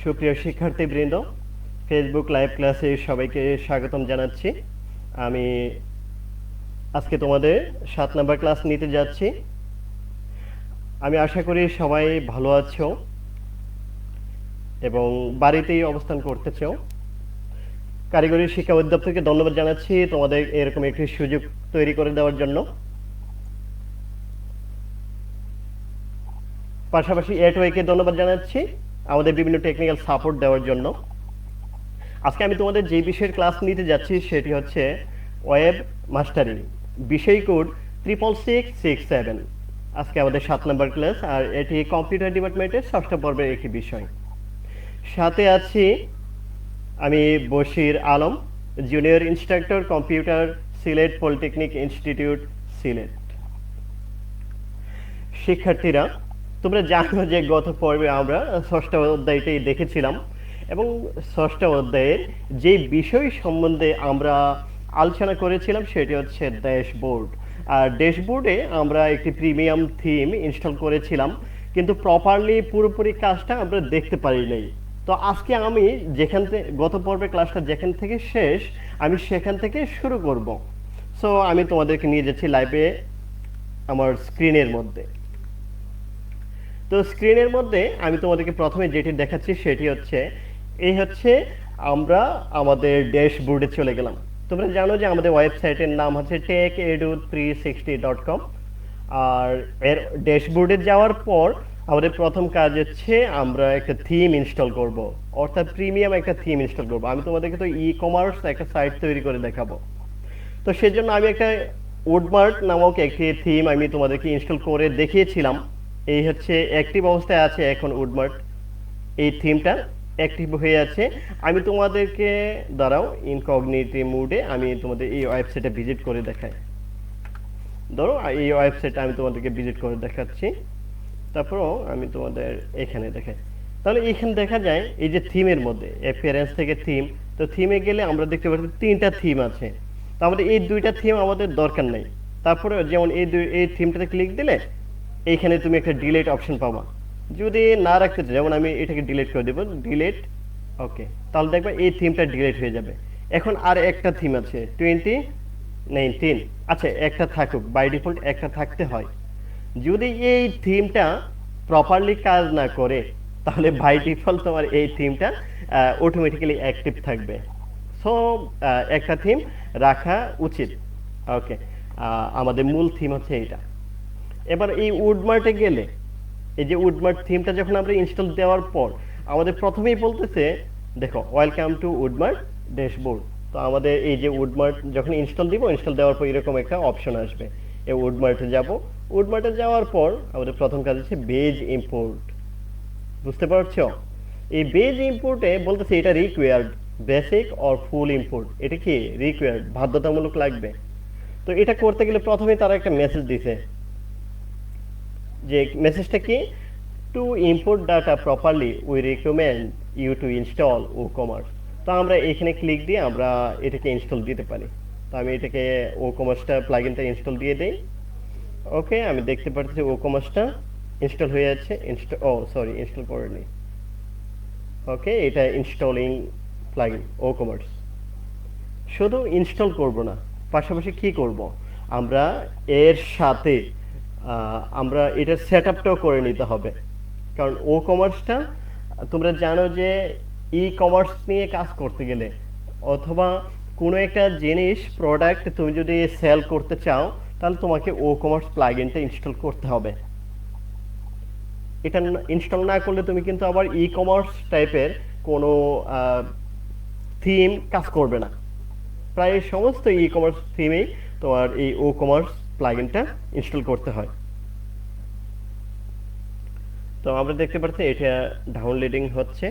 সুপ্রিয় শিক্ষার্থীবৃন্দ, Facebook live ক্লাসে সবাইকে স্বাগতম জানাচ্ছি। আমি আজকে তোমাদের 7 নম্বর ক্লাস নিতে যাচ্ছি। আমি আশা করি সবাই ভালো আছো এবং বাড়িতেই অবস্থান করতেছো। কারিগরি শিক্ষা অধিদপ্তরকে ধন্যবাদ জানাচ্ছি তোমাদের এরকম একটি সুযোগ তৈরি করে দেওয়ার জন্য। পাশাপাশি এটওয়েকে ধন্যবাদ জানাচ্ছি আমাদের বিভিন্ন টেকনিক্যাল সাপোর্ট দেওয়ার জন্য। আজকে আমি তোমাদের যে বিষয়ের ক্লাস নিতে যাচ্ছি সেটি হচ্ছে ওয়েব মাস্টারিং, বিষয় কোড 66667। আজকে আমাদের 7 নম্বর ক্লাস, আর এটি কম্পিউটার ডিপার্টমেন্টের 6ষ্ঠ পর্বের একটি বিষয়। সাথে আছি আমি Bashir Alam, junior instructor computer, Sylhet polytechnic institute, Sylhet. শিক্ষার্থীরা, তোমরা জানো যে গত পর্বে আমরা 6ষ্ঠ অধ্যায়টাই দেখেছিলাম এবং 6ষ্ঠ অধ্যায়ের যে বিষয় সম্বন্ধে আমরা আলোচনা করেছিলাম সেটি হচ্ছে ড্যাশবোর্ড। আর ড্যাশবোর্ডে আমরা একটি প্রিমিয়াম থিম ইনস্টল করেছিলাম, কিন্তু প্রপারলি পুরোপুরি কাজটা আমরা দেখতে পারি নাই। তো আজকে আমি যেখান থেকে গত পর্বে ক্লাসটা যেখান থেকে শেষ, আমি সেখান থেকে শুরু করব। সো আমি তোমাদেরকে নিয়ে যাচ্ছি লাইভে আমার স্ক্রিনের মধ্যে। তো স্ক্রিনের মধ্যে আমি তোমাদেরকে প্রথমে যেটি দেখাচ্ছি সেটি হচ্ছে এই হচ্ছে আমরা আমাদের ড্যাশবোর্ডে চলে গেলাম। তোমরা জানো যে আমাদের ওয়েবসাইটের নাম হচ্ছে techedu360.com। আর এর ড্যাশবোর্ডে যাওয়ার পর আমাদের প্রথম কাজ হচ্ছে আমরা একটা থিম ইনস্টল করব, অর্থাৎ প্রিমিয়াম একটা থিম ইনস্টল করব। আমি তোমাদেরকে তো ই কমার্স একটা সাইট তৈরি করে দেখাবো। তো সেজন্য আমি একটা উডমার্ট নামক একটি থিম আমি তোমাদেরকে ইনস্টল করে দেখিয়েছিলাম। এই হচ্ছে অ্যাক্টিভ অবস্থায় আছে এখন উডমার্ট, এই থিমটা অ্যাক্টিভ হয়ে আছে। আমি তোমাদেরকে দাঁড়াও ইনকগনিটি মোডে আমি তোমাদের এই ওয়েবসাইটে ভিজিট করে দেখাই। ধরো এই ওয়েবসাইটে আমি তোমাদেরকে ভিজিট করে দেখাচ্ছি, তারপরও আমি তোমাদের এখানে দেখাই। তাহলে এখানে দেখা যায় এই যে থিমের মধ্যে অ্যাপিয়ারেন্স থেকে থিম, তো থিমে গেলে আমরা দেখতে পাচ্ছি 3টা থিম আছে। তো আমাদের এই 2টা থিম আমাদের দরকার নেই। তারপরে যেমন এই থিমটাতে ক্লিক দিলে এইখানে তুমি একটা ডিলিট অপশন পাবা। যদি না রাখতে চাও, যেমন আমি এটাকে ডিলিট করে দেবো, ডিলিট, ওকে, তাহলে দেখবা এই থিমটা ডিলিট হয়ে যাবে। এখন আর একটা থিম আছে 2019। আচ্ছা, একটা থাকুক, বাই ডিফল্ট একটা থাকতে হয়। যদি এই থিমটা প্রপারলি কাজ না করে তাহলে বাই ডিফল্ট তোমার এই থিমটা অটোমেটিক্যালি অ্যাক্টিভ থাকবে। সো একটা থিম রাখা উচিত। ওকে, আমাদের মূল থিম হচ্ছে এইটা। এবার এই উডমার্টে গেলে এই যে উডমার্ট থিমটা যখন আমরা ইনস্টল দেওয়ার পর আমাদের প্রথমেই বলতেছে দেখো ওয়েলকাম টু উডমার্ট ড্যাশবোর্ড। তো আমাদের এই যে উডমার্ট যখন ইনস্টল দিব, ইনস্টল দেওয়ার পর এরকম একটা অপশন আসবে। এই উডমার্টে যাব, উডমার্টে যাওয়ার পর আমাদের প্রথম কাজ হচ্ছে বেজ ইম্পোর্ট। বুঝতে পারছো? এই বেজ ইম্পোর্টে বলতেছে এটা required basic or full import. এটা কি রিকোয়ার্ড, বাধ্যতামূলক লাগবে। তো এটা করতে গেলে প্রথমে তারা একটা মেসেজ দিছে, যে মেসেজটা কি, to import data properly we recommend you to install WooCommerce. তো আমরা এখানে ক্লিক দিয়ে আমরা এটাকে ইনস্টল দিতে পারি। তো আমি এটাকে ও কমার্সটা প্লাগইনটা ইনস্টল দিয়ে দেই। ওকে, আমি দেখতে পাচ্ছি ও কমার্সটা ইনস্টল হয়ে যাচ্ছে। ইনস্টল করেনি। ওকে, এটা ইনস্টলিং প্লাগইন ও কমার্স। শুধু ইনস্টল করব না, পাশাপাশি কি করব, আমরা এর সাথে আমরা এটার সেট আপটাও করে নিতে হবে। কারণ ও কমার্সটা তোমরা জানো যে ই কমার্স নিয়ে কাজ করতে গেলে অথবা কোনো একটা জিনিস প্রোডাক্ট তুমি যদি সেল করতে চাও তাহলে তোমাকে ও কমার্স প্লাগইনটা ইনস্টল করতে হবে। এটা ইনস্টল না করলে তুমি কিন্তু আবার ই কমার্স টাইপের কোনো থিম কাজ করবে না। প্রায় সমস্ত ই কমার্স থিমেই তোমার এই ও কমার্স প্লাগইনটা ইনস্টল করতে হয়। তো আমরা দেখতে পাচ্ছি এটা ডাউনলোডিং হচ্ছে।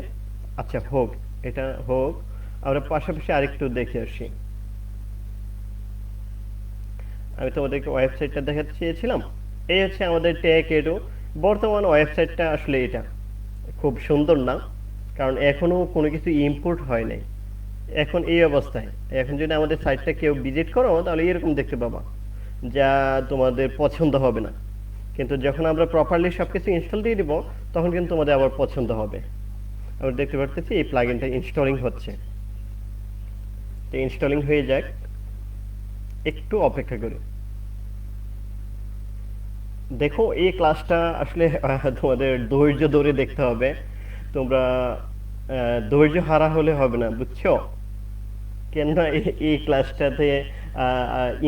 আচ্ছা হোক, এটা হোক, আমরা পাশাপাশি আরেকটু দেখে আসি। আমি তোমাদেরকে ওয়েবসাইটটা দেখাতে চেয়েছিলাম। এই হচ্ছে আমাদের টেকেডু। বর্তমান ওয়েবসাইটটা আসলে এটা খুব সুন্দর না, কারণ এখনো কোনো কিছু ইম্পোর্ট হয় নাই। এখন এই অবস্থায়, এখন যদি আমাদের সাইটটা কেউ ভিজিট করো তাহলে এরকম দেখতে পাবা, যা তোমাদের পছন্দ হবে না। কিন্তু যখন আমরা প্রপারলি সবকিছু ইনস্টল দিয়ে দিব তখন কিন্তু তোমাদের আবার পছন্দ হবে। আমরা দেখতে পারতেছি এই প্লাগইনটা ইনস্টলিং হচ্ছে। তো ইনস্টলিং হয়ে যাক, একটু অপেক্ষা করি। দেখো এই ক্লাসটা আসলে তোমাদের ধৈর্য ধরে দেখতে হবে। তোমরা ধৈর্য হারা হলে হবে না, বুঝছো? কেননা এই ক্লাসটাতে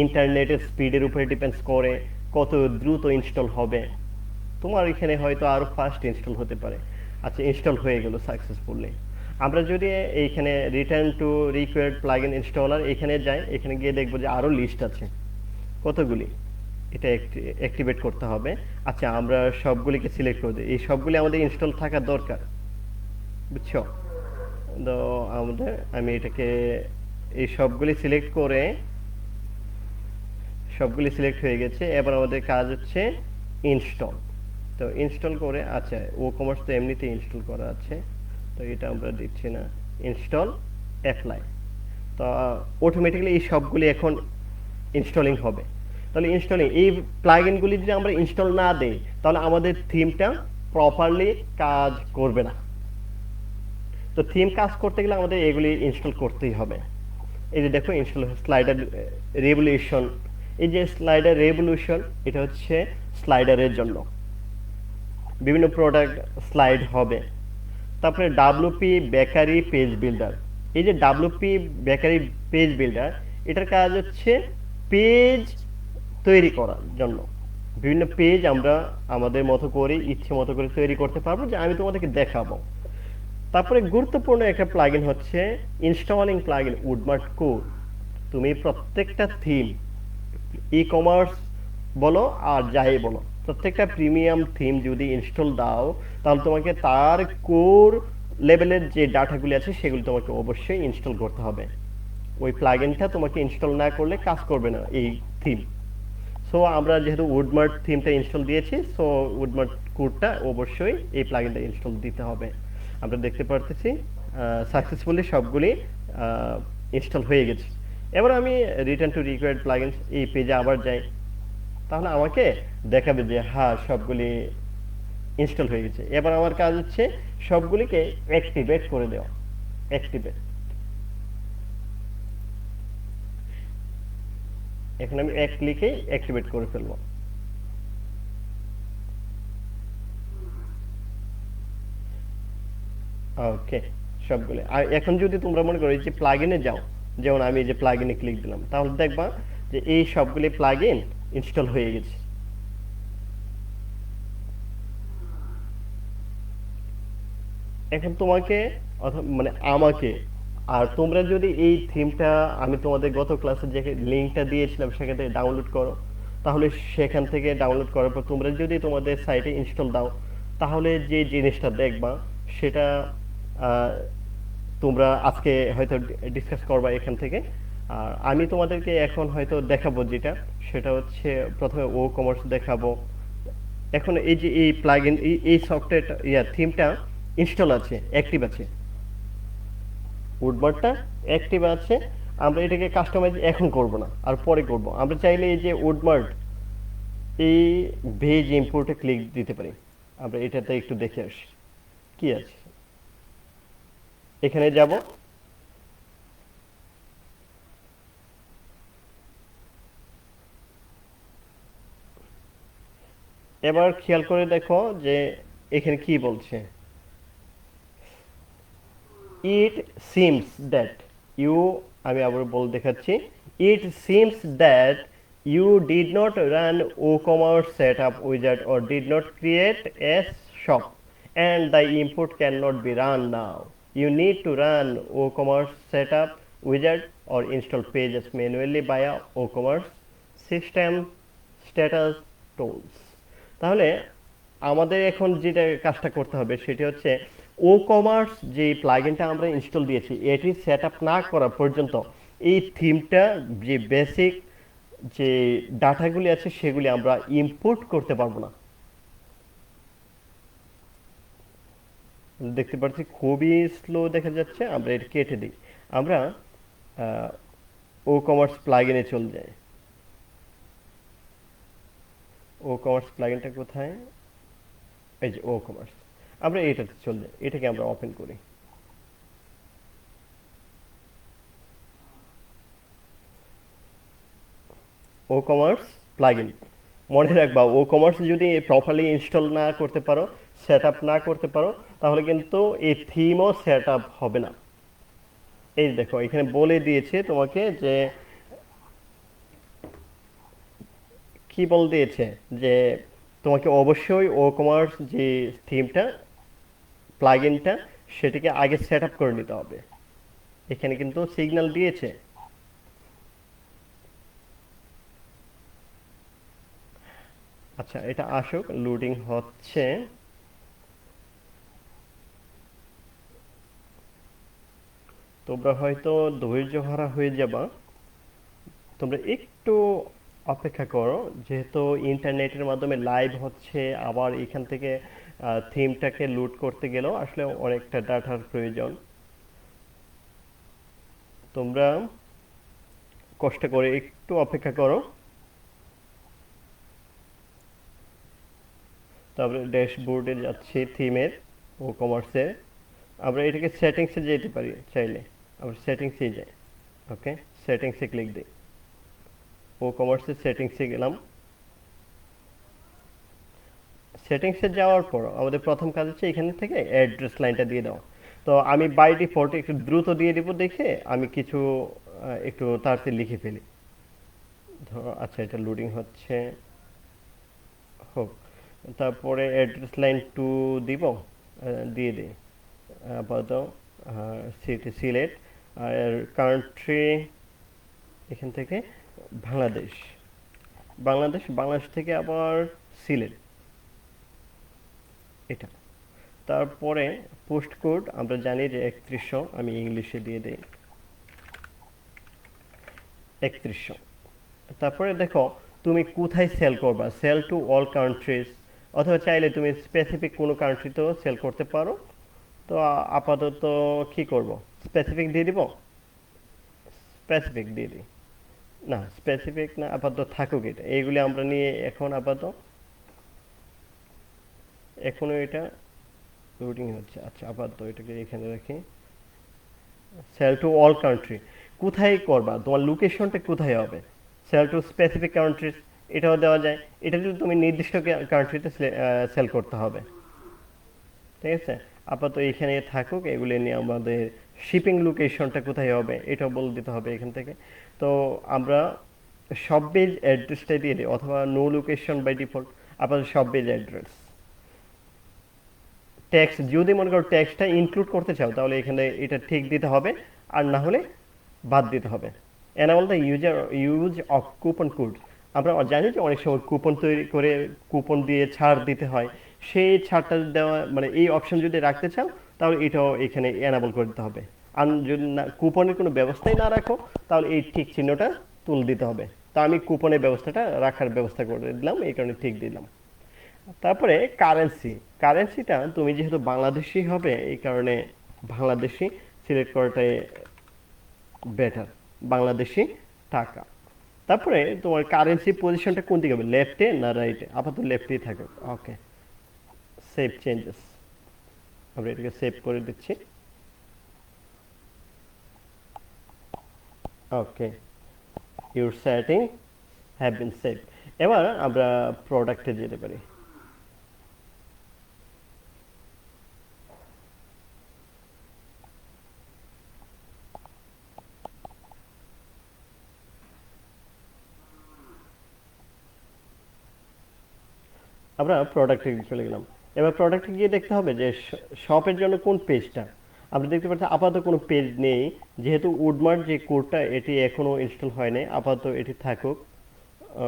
ইন্টারনেটের স্পিডের উপরে ডিপেন্ডস করে কত দ্রুত ইনস্টল হবে। তোমার এখানে হয়তো আরো ফাস্ট ইনস্টল হতে পারে। আচ্ছা, ইনস্টল হয়ে গেল সাকসেসফুলি। আমরা যদি এইখানে return to required plugin installer এখানে যাই, এখানে গিয়ে দেখবো যে আরো লিস্ট আছে কতগুলি। এটা অ্যাক্টিভেট করতে হবে। আচ্ছা, আমরা সবগুলিকে সিলেক্ট করে দিই, এই সবগুলি আমাদের ইনস্টল থাকা দরকার, বুঝছো? তো আমি এটাকে এই সবগুলি সিলেক্ট করে, সবগুলি সিলেক্ট হয়ে গেছে। এবার আমাদের কাজ হচ্ছে ইনস্টল। তো ইনস্টল করে, আচ্ছা ও কমার্স তো এমনিতেই ইনস্টল করা আছে, তো এটা আমরা দিচ্ছি না। Install, apply. তো অটোমেটিক্যালি এই সবগুলি এখন ইনস্টলিং হবে। তাহলে ইনস্টলিং, এই প্লাগইনগুলি যদি আমরা ইনস্টল না দেই তাহলে আমাদের থিমটা প্রপারলি কাজ করবে না। তো থিম কাজ করতে গেলে আমাদের এগুলি ইনস্টল করতেই হবে। এই যে দেখো ইনস্টল স্লাইডার রেভলিউশন। এই যে স্লাইডার রেভলিউশন, এটা হচ্ছে স্লাইডারের জন্য বিভিন্ন প্রোডাক্ট স্লাইড হবে। তারপরে ডাব্লুপি বেকারি পেজ বিল্ডার। এই যে ডাব্লুপি বেকারি পেজ বিল্ডার, এটার কাজ হচ্ছে পেজ তৈরি করার জন্য। বিভিন্ন পেজ আমরা আমাদের মতো করে, ইচ্ছে মতো করে তৈরি করতে পারবো, যে আমি তোমাদেরকে দেখাবো। তারপরে গুরুত্বপূর্ণ একটা প্লাগইন হচ্ছে ইনস্টলিং প্লাগইন উডমার্ট কোর। তুমি প্রত্যেকটা থিম, ই কমার্স বলো আর যাই বলো, প্রত্যেকটা প্রিমিয়াম থিম যদি ইনস্টল দাও তাহলে তোমাকে তার কোর লেভেলের যে ডাটাগুলি আছে সেগুলি তোমাকে অবশ্যই ইনস্টল করতে হবে। ওই প্লাগইনটা তোমাকে ইনস্টল না করলে কাজ করবে না এই থিম। সো আমরা যেহেতু উডমার্ট থিমটা ইনস্টল দিয়েছি, সো উডমার্ট কোডটা অবশ্যই এই প্লাগইনটা ইনস্টল দিতে হবে। আমরা দেখতে পারতেছি সাকসেসফুলি সবগুলি ইনস্টল হয়ে গেছে। এবার আমি রিটার্ন টু রিকোয়ার্ড প্লাগইনস এই পেজে আবার যাই, তাহলে আমাকে দেখাবে যে হ্যাঁ সবগুলি ইনস্টল হয়ে গেছে। এবার আমার কাজ হচ্ছে সবগুলিকে অ্যাক্টিভেট করে দেওয়া। অ্যাক্টিভেট, এখন আমি এক ক্লিকে অ্যাক্টিভেট করে ফেলবো। ওকে, সবগুলো। আর এখন যদি তোমরা মনে করো যে প্লাগইনে যাও, যেমন আমি এই যে প্লাগইনে ক্লিক দিলাম, তাহলে দেখবা যে এই সবগুলি প্লাগইন ইনস্টল হয়ে গেছে। এখন তোমাকে মানে আমাকে, আর তোমরা যদি এই থিমটা আমি তোমাদের গত ক্লাসে যে লিঙ্কটা দিয়েছিলাম সেখান থেকে ডাউনলোড করো, তাহলে সেখান থেকে ডাউনলোড করার পর তোমরা যদি তোমাদের সাইটে ইনস্টল দাও, তাহলে যে জিনিসটা দেখবা সেটা আহ, তোমরা আজকে হয়তো ডিসকাস করবা এখান থেকে। আর আমি তোমাদেরকে এখন হয়তো দেখাবো যেটা, সেটা হচ্ছে প্রথমে ও কমার্স দেখাবো। এখন এই যে এই প্লাগইন, এই সফটওয়্যারটা, থিমটা ইনস্টল আছে, অ্যাক্টিভ আছে, উডমার্টটা অ্যাক্টিভ আছে। আমরা এটাকে কাস্টমাইজ এখন করব না, আর পরে করব। আমরা চাইলে এই যে উডমার্ট এই ভেজ ইম্পোর্টে ক্লিক দিতে পারি। আমরা এটাতে একটু দেখে আসি কি আছে। এখানে যাব, এবার খেয়াল করে দেখো যে এখানে কি বলছে। ইট সিমস দ্যাট ইউ, আমি আবার বল দেখাচ্ছি, it seems that you did not run WooCommerce set up wizard or did not create a shop and the import cannot be run now. You need to run WooCommerce setup wizard or install pages manually via WooCommerce system status tools. তাহলে আমাদের এখন যেটা কাজটা করতে হবে সেটি হচ্ছে ও commerce যে প্লাগইনটা আমরা ইনস্টল দিয়েছি এটি সেট আপ না করা পর্যন্ত এই থিমটা যে বেসিক যে ডাটাগুলি আছে সেগুলি আমরা ইম্পোর্ট করতে পারবো না। দেখতে পাচ্ছি খুবই স্লো দেখা যাচ্ছে, আমরা এটা কেটে দিই। আমরা ও কমার্স প্লাগইনে চলে যাই। ও কমার্স প্লাগইনটা কোথায়? এই যে ও কমার্স। আমরা এটাতে চলে যাই, এটাকে আমরা ওপেন করি। ও কমার্স প্লাগইন, মনে রাখবা ও কমার্স যদি প্রপারলি ইনস্টল না করতে পারো, সেট আপ না করতে পারো, তাহলে কিন্তু এই থিমও সেট আপ হবে না। এই দেখো এখানে বলে দিয়েছে তোমাকে যে কি বলে দিয়েছে, যে তোমাকে অবশ্যই ও কমার্স যে থিমটা, প্লাগইনটা, সেটাকে আগে সেট আপ করে নিতে হবে। এখানে কিন্তু সিগন্যাল দিয়েছে। আচ্ছা, এটা আসুক, লোডিং হচ্ছে। তোমরা হয়তো ধৈর্য হারা হয়ে যাবা, তোমরা একটু অপেক্ষা করো, যেহেতু ইন্টারনেটের মাধ্যমে লাইভ হচ্ছে, আবার এখান থেকে থিমটাকে লোড করতে গেলেও আসলে অনেকটা ডাটার প্রয়োজন। তোমরা কষ্ট করে একটু অপেক্ষা করো। তারপরে ড্যাশবোর্ডে যাচ্ছি থিমের, ও কমার্সের। আমরা এটাকে সেটিংসে যেতে পারি চাইলে, আমরা সেটিংসে যাই। ওকে, সেটিংসে ক্লিক দিই, ও কমার্সের সেটিংসে গেলাম। সেটিংসে যাওয়ার পর আমাদের প্রথম কাজ হচ্ছে এখান থেকে অ্যাড্রেস লাইনটা দিয়ে দাও। তো আমি বাই ডিফল্ট একটু দ্রুত দিয়ে দিব দেখে আমি কিছু একটু তাড়াতাড়ি লিখে ফেলি। ধরো, আচ্ছা এটা লোডিং হচ্ছে, হোক। তারপরে অ্যাড্রেস লাইন টু দিব, দিয়ে দিই। আপাতত সিটি সিলেট, আর কান্ট্রি এখান থেকে বাংলাদেশ। বাংলাদেশ থেকে আবার সিলেট, এটা। তারপরে পোস্ট কোড আমরা জানি যে ৩১০০, আমি ইংলিশে দিয়ে দিই ৩১০০। তারপরে দেখো তুমি কোথায় সেল করবা, সেল টু অল কান্ট্রিজ, অথবা চাইলে তুমি স্পেসিফিক কোনো কান্ট্রিতেও সেল করতে পারো। তো আপাতত কি করব, স্পেসিফিক দিয়ে দিব, স্পেসিফিক দিয়ে দিই। না, স্পেসিফিক না, আপাতত থাকুক এটা, এইগুলি আমরা নিয়ে এখন আপাতত, এখনো এটা লোডিং হচ্ছে। আচ্ছা, আপাতত এটাকে এখানে রাখি। সেল টু অল কান্ট্রি, কোথায় করবা, তোমার লোকেশনটা কোথায় হবে। সেল টু স্পেসিফিক কান্ট্রিজ, এটাও দেওয়া যায়। এটা যদি তুমি নির্দিষ্ট কান্ট্রিতে সেল করতে হবে, ঠিক আছে। আপাতত এখানে থাকুক, এগুলো নিয়ে আমাদের শিপিং লোকেশনটা কোথায় হবে এটাও বলে দিতে হবে এখান থেকে। তো আমরা সব পেজ অ্যাড্রেসটা দিয়ে দিই, অথবা নো লোকেশন বাই ডিফল্ট, আপাতত সব পেজ অ্যাড্রেস। ট্যাক্স যদি মনে করো ট্যাক্সটা ইনক্লুড করতে চাও, তাহলে এখানে এটা ঠিক দিতে হবে, আর না হলে বাদ দিতে হবে। Enable the use of coupon code, আমরা জানি যে অনেক সময় কুপন তৈরি করে কুপন দিয়ে ছাড় দিতে হয়, সেই ছাড়টা দেওয়া মানে এই অপশন যদি রাখতে চাও, তাহলে এটাও এখানে এনেবল করে দিতে হবে। আর যদি না, কুপনের কোনো ব্যবস্থাই না রাখো, তাহলে এই ঠিক চিহ্নটা তুলে দিতে হবে। তা আমি কুপনের ব্যবস্থাটা রাখার ব্যবস্থা করে দিলাম, এই কারণে ঠিক দিলাম। তারপরে কারেন্সি, কারেন্সিটা তুমি যেহেতু বাংলাদেশি হবে, এই কারণে বাংলাদেশি সিলেক্ট করাটাই বেটার, বাংলাদেশি টাকা। তারপরে তোমার কারেন্সি পজিশনটা কোন দিকে হবে, লেফটে না রাইটে, আপাতত লেফটেই থাকুক। ওকে, সেভ চেঞ্জেস, আমরা এটাকে সেভ করে দিচ্ছি। Okay, your setting have been save. এবার আমরা প্রোডাক্টে যেতে পারি। আমরা প্রোডাক্টে চলে গেলাম। এবার প্রোডাক্টে গিয়ে দেখতে হবে যে শপের জন্য কোন পেজটা। আমরা দেখতে পাচ্ছি আপাতত কোনো পেজ নেই, যেহেতু উডমার্ট যে কোডটা এটি এখনো ইনস্টল হয়নি, আপাতত এটি থাকুক।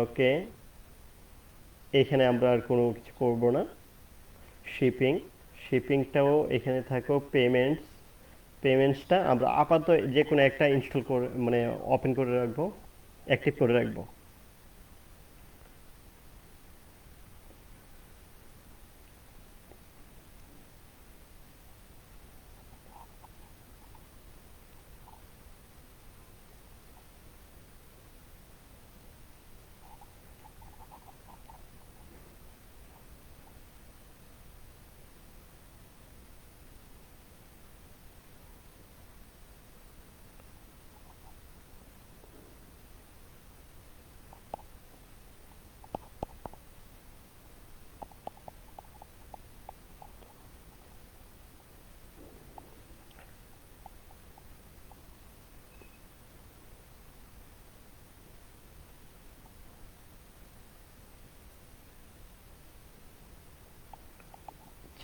ওকে, এখানে আমরা আর কোনো কিছু করব না। শিপিং, শিপিংটাও এখানে থাকুক। পেমেন্টস, পেমেন্টসটা আমরা আপাতত যে কোনো একটা ইনস্টল করে মানে ওপেন করে রাখবো, অ্যাক্টিভ করে রাখবো।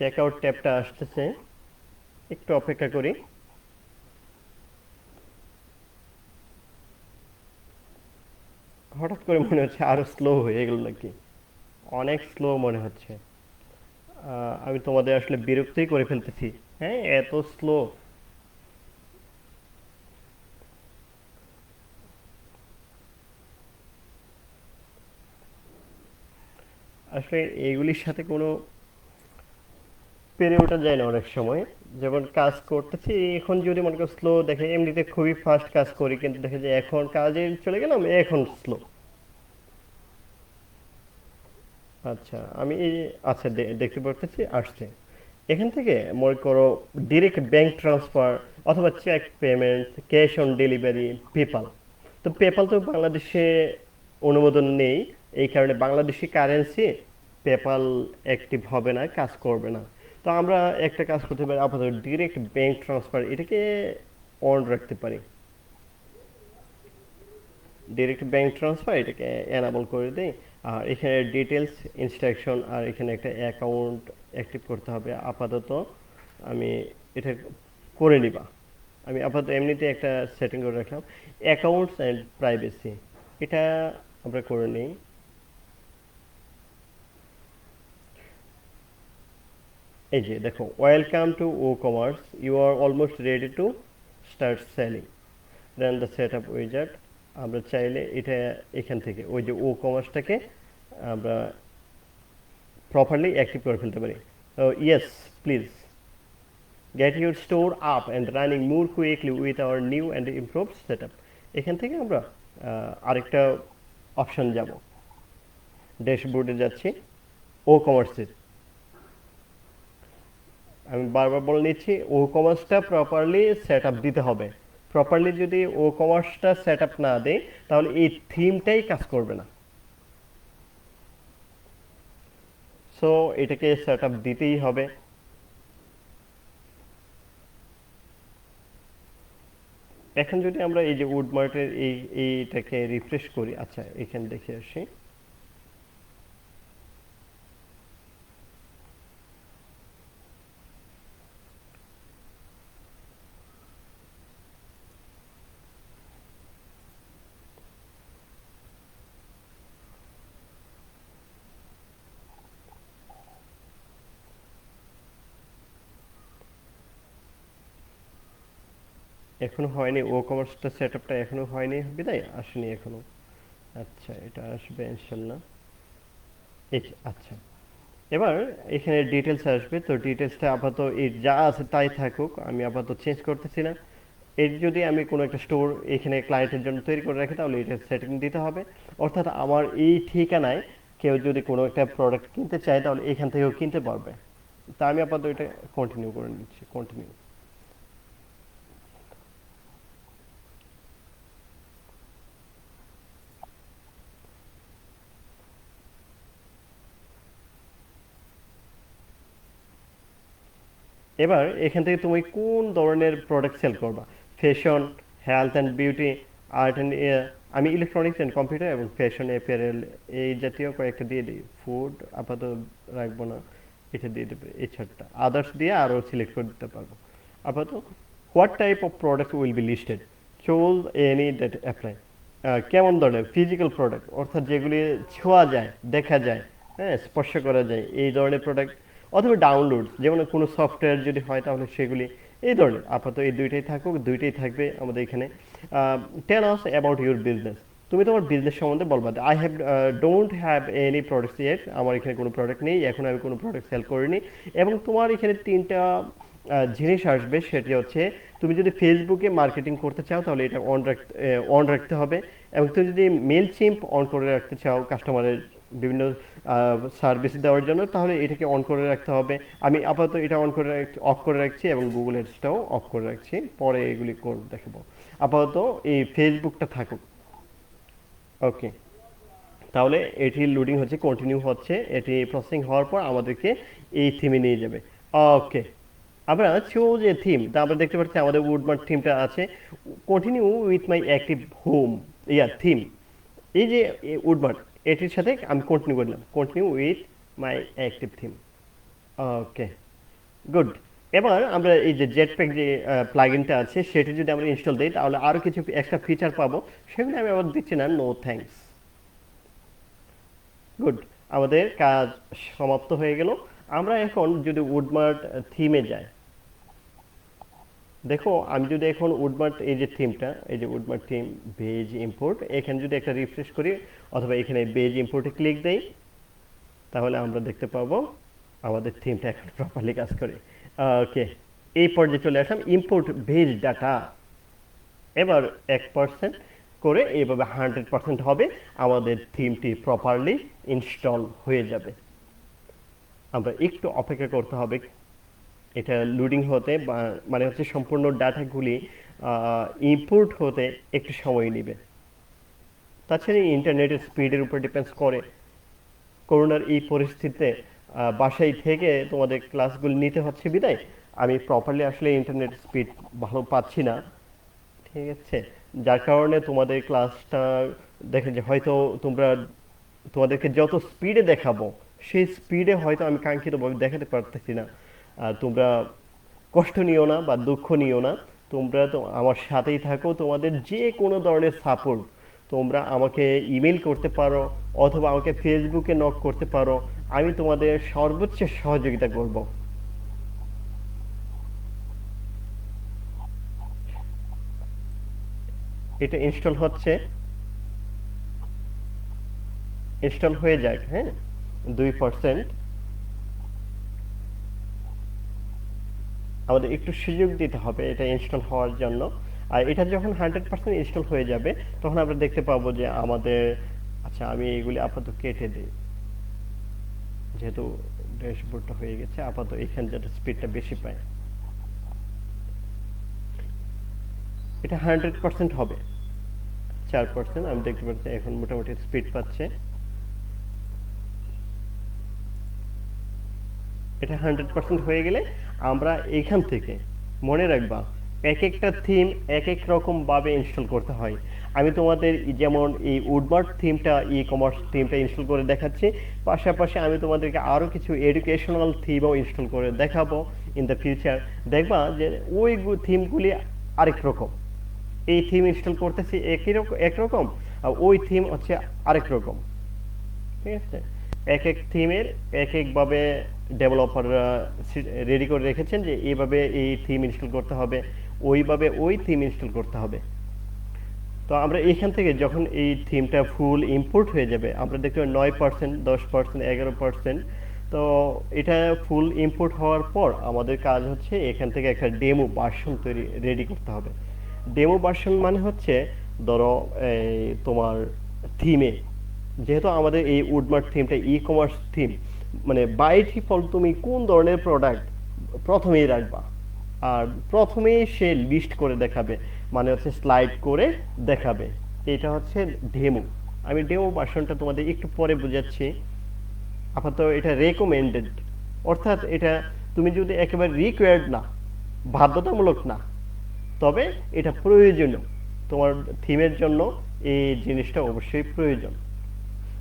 চেক আউট ট্যাবটা আসতেছে, একটু অপেক্ষা করি। হঠাৎ করে মনে হচ্ছে আরো স্লো হয়ে গেল নাকি, অনেক স্লো মনে হচ্ছে। আমি তোমাদের আসলে বিরক্তই করে ফেলতেছি। হ্যাঁ, এত স্লো। আসলে এইগুলির সাথে কোনো পেরে ওঠা যায় না অনেক সময়। যেমন কাজ করতেছি এখন, যদি মনে করো স্লো দেখে, এমনিতে খুবই ফাস্ট কাজ করি, কিন্তু দেখে যে এখন কাজে চলে গেলাম এখন স্লো। আচ্ছা, আমি আচ্ছা দেখতে পারতেছি আসছে। এখান থেকে মনে করো ডিরেক্ট ব্যাংক ট্রান্সফার অথবা cheque payment, cash on delivery, PayPal. তো পেপাল তো বাংলাদেশে অনুমোদন নেই, এই কারণে বাংলাদেশি কারেন্সি পেপাল অ্যাক্টিভ হবে না, কাজ করবে না। তো আমরা একটা কাজ করতে পারি, আপাতত ডিরেক্ট ব্যাংক ট্রান্সফার এটাকে অন রাখতে পারি। ডিরেক্ট ব্যাংক ট্রান্সফার এটাকে এনাবল করে দেই। আর এখানে ডিটেলস, ইনস্ট্রাকশন, আর এখানে একটা অ্যাকাউন্ট অ্যাক্টিভ করতে হবে আপাতত। আমি এটা করে নিবা। আমি আপাতত এমনিতে একটা সেটিং করে রাখলাম, অ্যাকাউন্টস অ্যান্ড প্রাইভেসি, এটা আমরা করে নিই। এই যে দেখো, welcome to WooCommerce, you are almost ready to start selling, then the set up wizard. আমরা চাইলে এটা এখান থেকে ওই যে ও কমার্সটাকে আমরা প্রপারলি অ্যাক্টিভ করে ফেলতে পারি। Yes, please get your store up and running more quickly with our new and improve set up. এখান থেকে আমরা আরেকটা অপশন যাব, ড্যাশবোর্ডে যাচ্ছি, ও কমার্সের। আমি বারবার বলে নিচ্ছি, ও কমার্সটা প্রপারলি সেট আপ দিতে হবে। প্রপারলি যদি ও কমার্সটা সেট আপ না দেয়, তাহলে এই থিমটাই কাজ করবে না। সো এটাকে সেট আপ দিতেই হবে। এখন যদি আমরা এই যে উডমার্টের এইটাকে রিফ্রেশ করি, আচ্ছা এখানে দেখে আসি। এখনো হয়নি, ও কমার্সটা সেট আপটা এখনো হয়নি, বিদায় আসেনি এখনো। আচ্ছা, এটা আসবে ইনশাল্লাহ। এই আচ্ছা, এবার এখানে ডিটেলস আসবে। তো ডিটেলসটা আপাতত এই যা আছে তাই থাকুক, আমি আপাতত চেঞ্জ করতেছি না। এর যদি আমি কোনো একটা স্টোর এখানে ক্লায়েন্টের জন্য তৈরি করে রাখি, তাহলে এটা সেটিং দিতে হবে। অর্থাৎ আমার এই ঠিকানায় কেউ যদি কোনো একটা প্রোডাক্ট কিনতে চায়, তাহলে এখান থেকেও কিনতে পারবে। তা আমি আপাতত এটা কন্টিনিউ করে নিচ্ছি, কন্টিনিউ। এবার এখান থেকে তুমি কোন ধরনের প্রোডাক্ট সেল করবা, fashion, health and beauty, art and, আমি ইলেকট্রনিক্স অ্যান্ড কম্পিউটার এবং ফ্যাশন অ্যাপারেল এই জাতীয় কয়েকটা দিয়ে দিই। ফুড আপাতত রাখবো না, এটা দিয়ে দেবে। এই ছাড়টা আদার্স দিয়ে আরও সিলেক্ট করে দিতে পারবো আপাতত। What type of product will be listed, Chola any that apply. কেমন ধরনের ফিজিক্যাল প্রোডাক্ট, অর্থাৎ যেগুলি ছোঁয়া যায়, দেখা যায়, হ্যাঁ স্পর্শ করা যায়, এই ধরনের প্রোডাক্ট। অথবা ডাউনলোড, যেমন কোনো সফটওয়্যার যদি হয় তাহলে সেগুলি, এই ধরনের। আপাতত এই দুইটাই থাকুক, দুইটাই থাকবে আমাদের এখানে। টেল আস অ্যাবাউট ইউর বিজনেস, তুমি তোমার বিজনেস সম্বন্ধে বলবা। I have don't have any products yet, আমার এখানে কোনো প্রোডাক্ট নেই, এখন আমি কোনো প্রোডাক্ট সেল করিনি। এবং তোমার এখানে তিনটা জিনিস আসবে, সেটি হচ্ছে তুমি যদি ফেসবুকে মার্কেটিং করতে চাও তাহলে এটা অন রাখতে হবে। এবং তুমি যদি মেল চিম্প অন করে রাখতে চাও কাস্টমারের বিভিন্ন সার্ভিস দেওয়ার জন্য, তাহলে এটাকে অন করে রাখতে হবে। আমি আপাতত এটা অফ করে রাখছি, এবং গুগল অ্যাডসটাও অফ করে রাখছি, পরে এগুলি করে দেখাবো। আপাতত এই ফেসবুকটা থাকুক। ওকে, তাহলে এটি লোডিং হচ্ছে, কন্টিনিউ হচ্ছে, এটি প্রসেসিং হওয়ার পর আমাদেরকে এই থিমে নিয়ে যাবে। ওকে, আমরা চুজ এ থিম, তা আমরা দেখতে পাচ্ছি আমাদের উডমার্ট থিমটা আছে। Continue with my active home, theme. এই যে উডমার্ট, এটির সাথে আমি কন্টিনিউ করলাম, continue with my active theme. Okay, good. এবার আমরা এই যে জেটপ্যাক যে প্লাগইনটা আছে সেটা যদি আমরা ইনস্টল দিই তাহলে আরো কিছু এক্সট্রা ফিচার পাবো, সেগুলো আমি আবার দিচ্ছি না, নো থ্যাঙ্কস। গুড, আমাদের কাজ সমাপ্ত হয়ে গেল। আমরা এখন যদি উডমার্ট থিমে যাই, দেখো আমি যদি এখন উডমার্ট এই যে থিমটা, এই যে উডমার্ট থিম বেজ ইম্পোর্ট, এখানে যদি একটা রিফ্রেশ করি অথবা এখানে বেজ ইম্পোর্টে ক্লিক দেই, তাহলে আমরা দেখতে পাবো আমাদের থিমটা এখন প্রপারলি কাজ করে। ওকে, এই পর্যায়ে চলে আসলাম ইম্পোর্ট বেজ ডাটা। এবার 1% করে এইভাবে 100% হবে, আমাদের থিমটি প্রপারলি ইনস্টল হয়ে যাবে। আমরা একটু অপেক্ষা করতে হবে, এটা লোডিং হতে মানে হচ্ছে সম্পূর্ণ ডাটাগুলি ইম্পোর্ট হতে একটু সময় নেবে। তাছাড়া ইন্টারনেটের স্পিডের উপর ডিপেন্ডস করে। করোনার এই পরিস্থিতিতে বাসায় থেকে তোমাদের ক্লাসগুলো নিতে হচ্ছে বিদায় আমি প্রপারলি আসলে ইন্টারনেট স্পিড ভালো পাচ্ছি না, ঠিক আছে? যার কারণে তোমাদের ক্লাসটা দেখে যে হয়তো তোমাদেরকে যত স্পিডে দেখাবো সেই স্পিডে হয়তো আমি কাঙ্ক্ষিতভাবে দেখাতে পারতেছি না। তোমরা কষ্ট নিও না বা দুঃখ নিও না, তোমরা তো আমার সাথেই থাকো। তোমাদের যে কোনো ধরনের সাপোর্ট তোমরা আমাকে ইমেল করতে পারো অথবা আমাকে ফেসবুকে নক করতে পারো, আমি তোমাদের সর্বোচ্চ সহযোগিতা করব। এটা ইনস্টল হচ্ছে, ইনস্টল হয়ে যাক, হ্যাঁ। 2%, আমাদের একটু সুযোগ দিতে হবে এটা ইনস্টল হওয়ার জন্য। আর এটা যখন 100% ইনস্টল হয়ে যাবে তখন আমরা দেখতে পাবো যে আমাদের, আচ্ছা আমি এগুলি আপাতত কেটে দিই, যেহেতু ড্যাশবোর্ডটা হয়ে গেছে আপাতত এখানে যাতে স্পিডটা বেশি পায়। এটা 100% হবে, 4% আমি দেখতে পাচ্ছি এখন মোটামুটি স্পিড পাচ্ছে। এটা 100% হয়ে গেলে আমরা এখান থেকে, মনে রাখবা এক একটা থিম এক এক রকম ভাবে ইনস্টল করতে হয়। আমি তোমাদের যেমন এই উডমার্ট থিমটা, ই কমার্স থিমটা ইনস্টল করে দেখাচ্ছি, পাশাপাশি আমি তোমাদেরকে আরও কিছু এডুকেশনাল থিমও ইনস্টল করে দেখাবো ইন দ্য ফিউচার। দেখবা যে ওই থিমগুলি আরেক রকম, এই থিম ইনস্টল করতেছি একই রকম একরকম, আর ওই থিম হচ্ছে আরেক রকম, ঠিক আছে? এক এক থিমের এক একভাবে ডেভেলপাররা রেডি করে রেখেছেন যে এইভাবে এই থিম ইনস্টল করতে হবে, ওইভাবে ওই থিম ইনস্টল করতে হবে। তো আমরা এখান থেকে যখন এই থিমটা ফুল ইম্পোর্ট হয়ে যাবে আমরা দেখতে পাই 9%, 10%, 11%। তো এটা ফুল ইম্পোর্ট হওয়ার পর আমাদের কাজ হচ্ছে এখান থেকে একটা ডেমো ভার্সন রেডি করতে হবে। ডেমো ভার্সন মানে হচ্ছে ধরো এই তোমার থিমে, যেহেতু আমাদের এই উডমার্ট থিমটা ই কমার্স থিম, মানে বাই ডিফল্ট তুমি কোন ধরনের প্রোডাক্ট প্রথমেই রাখবা, আর প্রথমেই সে লিস্ট করে দেখাবে, মানে হচ্ছে স্লাইড করে দেখাবে। এটা হচ্ছে ডেমো। আমি ডেমো ভার্সনটা তোমাদের একটু পরে বোঝাচ্ছি। আপাতত এটা রেকমেন্ডেড, অর্থাৎ এটা তুমি যদি একেবারে রিকোয়ার্ড না, বাধ্যতামূলক না, তবে এটা প্রয়োজনীয়, তোমার থিমের জন্য এই জিনিসটা অবশ্যই প্রয়োজন।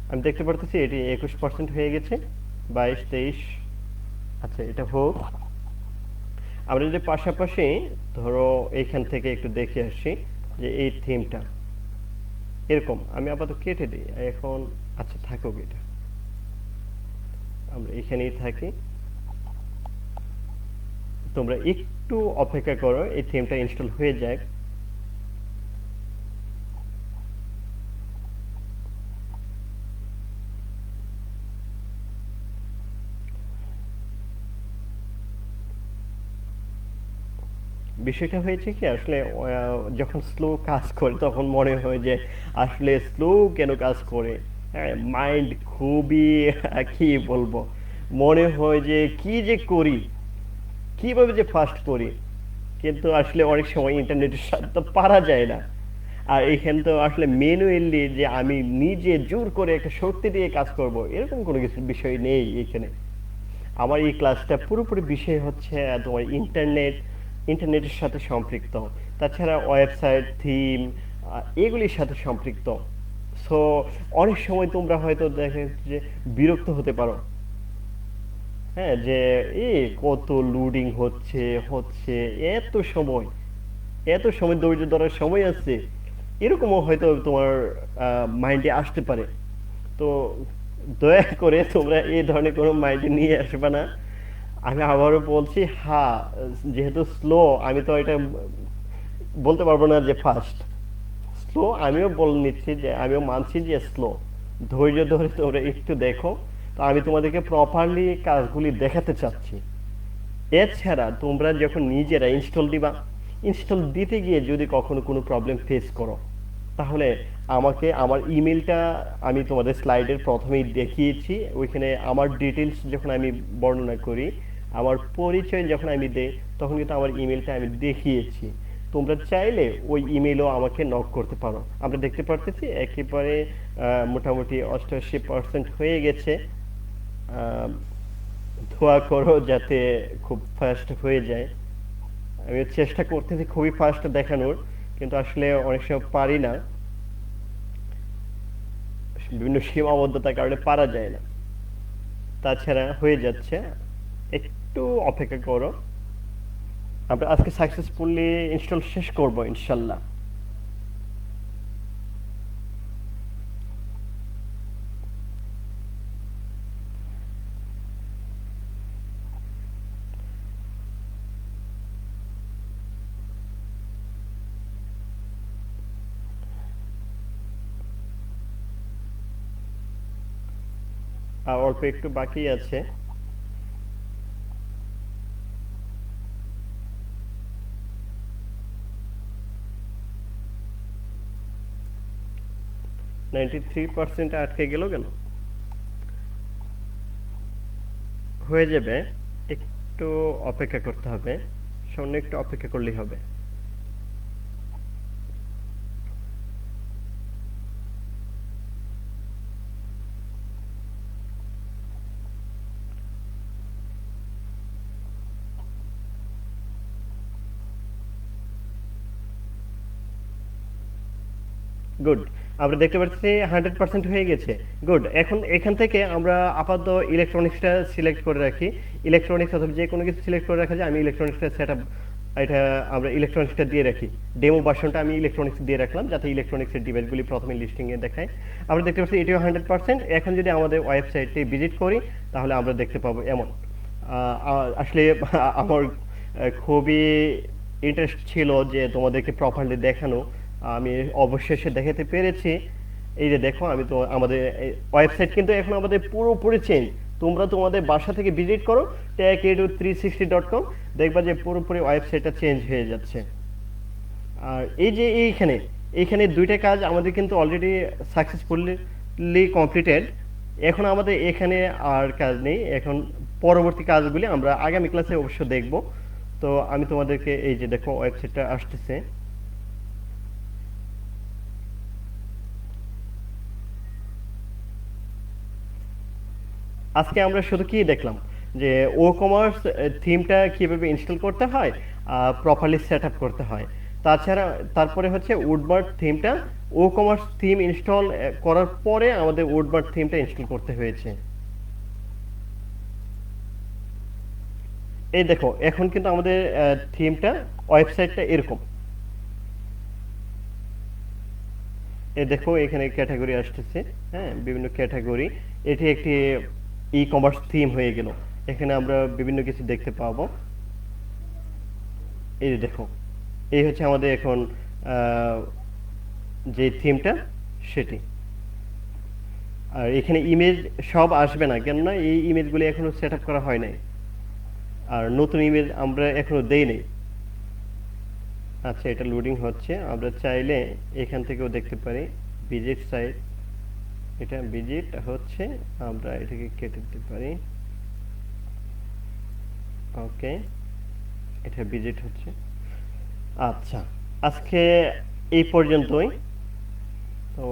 আমি দেখতে পারতেছি এটি 21% হয়ে গেছে, 22, 23। আচ্ছা এটা হোক। আমরা যদি পাশাপাশি ধরো এইখান থেকে একটু দেখে আসি যে এই থিমটা এরকম, আমি আপাতত কেটে দিই এখন। আচ্ছা থাকুক, এটা আমরা এখানেই থাকি। তোমরা একটু অপেক্ষা করো, এই থিমটা ইনস্টল হয়ে যাক। বিষয়টা হয়েছে কি আসলে যখন স্লো কাজ করে তখন মনে হয় যে আসলে স্লো কেন কাজ করে। হ্যাঁ, মাইন্ড খুবই কি বলবো, মনে হয় যে কি যে করি, কিভাবে যে ফাস্ট করি, কিন্তু আসলে অনেক সময় ইন্টারনেটের সাথে তো পারা যায় না। আর এখানে তো আসলে ম্যানুয়ালি যে আমি নিজে জোর করে একটা শক্তি দিয়ে কাজ করব এরকম কোনো কিছু বিষয় নেই এখানে। আমার এই ক্লাসটা পুরোপুরি বিষয় হচ্ছে তোমার ইন্টারনেটের সাথে সম্পৃক্ত, তাছাড়া ওয়েবসাইট থিম এগুলির সাথে সম্পৃক্ত। সো অনেক সময় তোমরা হয়তো দেখে যে বিরক্ত হতে পারো, হ্যাঁ, যে কত লোডিং হচ্ছে হচ্ছে এত সময়, এত সময় ধৈর্য ধরার সময় আছে, এরকমও হয়তো তোমার মাইন্ডে আসতে পারে। তো দয়া করে তোমরা এই ধরনের কোনো মাইন্ডে নিয়ে আসবে না। আমি আবারও বলছি, হ্যাঁ, যেহেতু স্লো, আমি তো এটা বলতে পারবো না যে ফাস্ট। স্লো আমিও বলে নিচ্ছি, যে আমিও মানছি যে স্লো। ধৈর্য ধরে তোমরা একটু দেখো। তো আমি তোমাদেরকে প্রপারলি কাজগুলি দেখাতে চাচ্ছি। এছাড়া তোমরা যখন নিজেরা ইনস্টল দিবা, ইনস্টল দিতে গিয়ে যদি কখনো কোনো প্রবলেম ফেস করো, তাহলে আমাকে আমার ইমেলটা, আমি তোমাদের স্লাইডের প্রথমেই দেখিয়েছি, ওইখানে আমার ডিটেলস যখন আমি বর্ণনা করি, আমার পরিচয় যখন আমি দেই, তখন কিন্তু আমার ইমেলটা আমি দেখিয়েছি। তোমরা চাইলে ওই ইমেলও আমাকে নক করতে পারো। আমরা দেখতে পারতেছি একেবারে মোটামুটি 88% হয়ে গেছে। আহ, দোয়া করো যাতে খুব ফাস্ট হয়ে যায়। আমি চেষ্টা করতেছি খুবই ফাস্ট দেখানোর, কিন্তু আসলে অনেক সময় পারি না, বিভিন্ন সীমাবদ্ধতার কারণে পারা যায় না। তাছাড়া হয়ে যাচ্ছে, একটু অপেক্ষা করো। আমরা আজকে সাকসেসফুলি ইনস্টল শেষ করব ইনশাল্লাহ। আর অল্প একটু বাকি আছে। 93% আটকে গেল কেন? হয়ে যাবে, একটু অপেক্ষা করতে হবে, সামনে একটু অপেক্ষা করলেই হবে। গুড, আমরা দেখতে পাচ্ছি 100% হয়ে গেছে। গুড, এখন এখান থেকে আমরা আপাতত ইলেকট্রনিক্সটা সিলেক্ট করে রাখি। ইলেকট্রনিক্স অথবা যে কোনো কিছু সিলেক্ট করে রাখা যায়। আমি ইলেকট্রনিক্সটা সেট আপ, এটা আমরা ইলেকট্রনিক্সটা দিয়ে রাখি। ডেমো ভার্সনটা আমি ইলেকট্রনিক্স দিয়ে রাখলাম, যাতে ইলেকট্রনিক্সের ডিভাইসগুলি প্রথমে লিস্টিংয়ে দেখায়। আমরা দেখতে পাচ্ছি এটিও 100%। এখন যদি আমাদের ওয়েবসাইটটি ভিজিট করি, তাহলে আমরা দেখতে পাবো এমন। আসলে আমার খুবই ইন্টারেস্ট ছিল যে তোমাদেরকে প্রপারলি দেখানো। আমি অবশেষে দেখাতে পেরেছি। এই যে দেখো, আমি তো আমাদের ওয়েবসাইট কিন্তু এখন আমাদের পুরোপুরি চেঞ্জ। তোমরা তোমাদের বাসা থেকে ভিজিট করো techedu360.com, দেখবা যে পুরোপুরি ওয়েবসাইটটা চেঞ্জ হয়ে যাচ্ছে। আর এই যে এইখানে এইখানে দুইটা কাজ আমাদের কিন্তু অলরেডি সাকসেসফুলি কমপ্লিটেড। এখন আমাদের এখানে আর কাজ নেই। এখন পরবর্তী কাজগুলি আমরা আগামী ক্লাসে অবশ্য দেখব। তো আমি তোমাদেরকে, এই যে দেখো ওয়েবসাইটটা আসতেছে। আজকে আমরা শুধু কি দেখলাম, যে ও কমার্স থিমটা কিভাবে ইনস্টল করতে হয়, প্রপারলি সেট আপ করতে হয়। তাছাড়া তারপরে হচ্ছে উডবার্ড থিমটা, ও কমার্স থিম ইনস্টল করার পরে আমাদের উডবার্ড থিমটা ইনস্টল করতে হয়েছে। এই দেখো, এখন কিন্তু আমাদের থিমটা, ওয়েবসাইটটা এরকম। এই দেখো, এখানে ক্যাটাগরি আসতেছে। হ্যাঁ, বিভিন্ন ক্যাটাগরি। এটি একটি ই কমার্স থিম হয়ে গেল। এখানে আমরা বিভিন্ন কিছু দেখতে পাবো। এই যে দেখো, এই হচ্ছে আমাদের এখন আহ, যে থিমটা সেটি। আর এখানে ইমেজ সব আসবে না, কেননা এই ইমেজগুলি এখনো সেট আপ করা হয় নাই। আর নতুন ইমেজ আমরা এখনো দেই নাই। আচ্ছা, এটা লোডিং হচ্ছে। আমরা চাইলে এখান থেকেও দেখতে পারি ভিজিট সাইট। এটা ভিজিট হচ্ছে, আমরা এটাকে কেটে দিতে পারি। ওকে, এটা ভিজিট হচ্ছে। আচ্ছা, আজকে এই পর্যন্তই। তো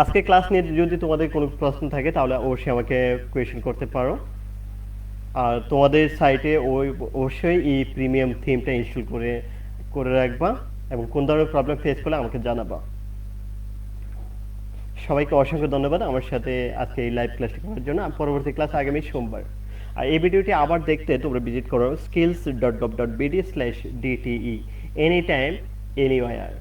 আজকে ক্লাস নিয়ে যদি তোমাদের কোনো প্রশ্ন থাকে, তাহলে অবশ্যই আমাকে কোয়েশ্চেন করতে পারো। আর তোমাদের সাইটে অবশ্যই এই প্রিমিয়াম থিমটা ইনস্টল করে করে রাখবা, এবং কোন ধরনের প্রবলেম ফেস করলে আমাকে জানাবা। সবাইকে অসংখ্য ধন্যবাদ আমার সাথে আজকে এই লাইভ ক্লাসটি করার জন্য। পরবর্তী ক্লাস আগামী সোমবার। আর এই ভিডিওটি আবার দেখতে তোমরা ভিজিট করো skills.gov.bd/dte এনি টাইম এনিওয়্যার।